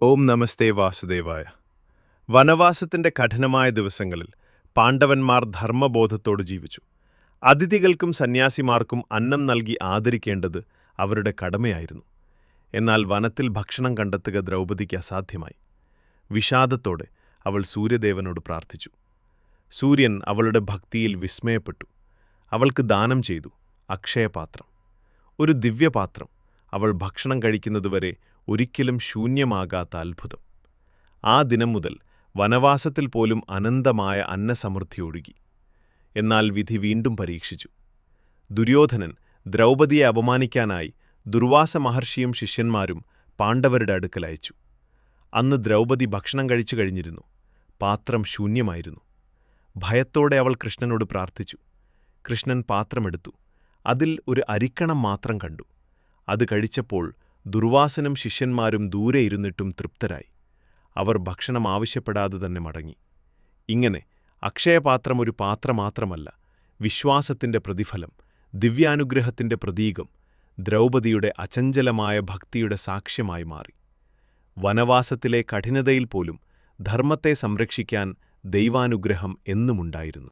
ഓം നമസ്തേ വാസുദേവായ. വനവാസത്തിന്റെ കഠിനമായ ദിവസങ്ങളിൽ പാണ്ഡവന്മാർ ധർമ്മബോധത്തോട് ജീവിച്ചു. അതിഥികൾക്കും സന്യാസിമാർക്കും അന്നം നൽകി ആദരിക്കേണ്ടത് അവരുടെ കടമയായിരുന്നു. എന്നാൽ വനത്തിൽ ഭക്ഷണം കണ്ടെത്തുക ദ്രൗപദിക്ക് അസാധ്യമായി. വിഷാദത്തോടെ അവൾ സൂര്യദേവനോട് പ്രാർത്ഥിച്ചു. സൂര്യൻ അവളുടെ ഭക്തിയിൽ വിസ്മയപ്പെട്ടു. അവൾക്ക് ദാനം ചെയ്തു അക്ഷയപാത്രം, ഒരു ദിവ്യപാത്രം, അവൾ ഭക്ഷണം കഴിക്കുന്നതുവരെ ഒരിക്കലും ശൂന്യമാകാത്ത അത്ഭുതം. ആ ദിനം മുതൽ വനവാസത്തിൽ പോലും അനന്തമായ അന്നസമൃദ്ധി ഒഴുകി. എന്നാൽ വിധി വീണ്ടും പരീക്ഷിച്ചു. ദുര്യോധനൻ ദ്രൗപദിയെ അപമാനിക്കാനായി ദുർവാസ മഹർഷിയും ശിഷ്യന്മാരും പാണ്ഡവരുടെ അടുക്കൽ അയച്ചു. അന്ന് ദ്രൗപദി ഭക്ഷണം കഴിച്ചു കഴിഞ്ഞിരുന്നു. പാത്രം ശൂന്യമായിരുന്നു. ഭയത്തോടെ അവൾ കൃഷ്ണനോട് പ്രാർത്ഥിച്ചു. കൃഷ്ണൻ പാത്രമെടുത്തു. അതിൽ ഒരു അരിക്കണം മാത്രം കണ്ടു. അത് കഴിച്ചപ്പോൾ ദുർവാസനും ശിഷ്യന്മാരും ദൂരെ ഇരുന്നിട്ടും തൃപ്തരായി. അവർ ഭക്ഷണം ആവശ്യപ്പെടാതെ തന്നെ മടങ്ങി. ഇങ്ങനെ അക്ഷയപാത്രം ഒരു പാത്രം മാത്രമല്ല, വിശ്വാസത്തിന്റെ പ്രതിഫലം, ദിവ്യാനുഗ്രഹത്തിന്റെ പ്രതീകം, ദ്രൗപദിയുടെ അചഞ്ചലമായ ഭക്തിയുടെ സാക്ഷ്യമായി മാറി. വനവാസത്തിലെ കഠിനതയിൽ പോലും ധർമ്മത്തെ സംരക്ഷിക്കാൻ ദൈവാനുഗ്രഹം എന്നുമുണ്ടായിരുന്നു.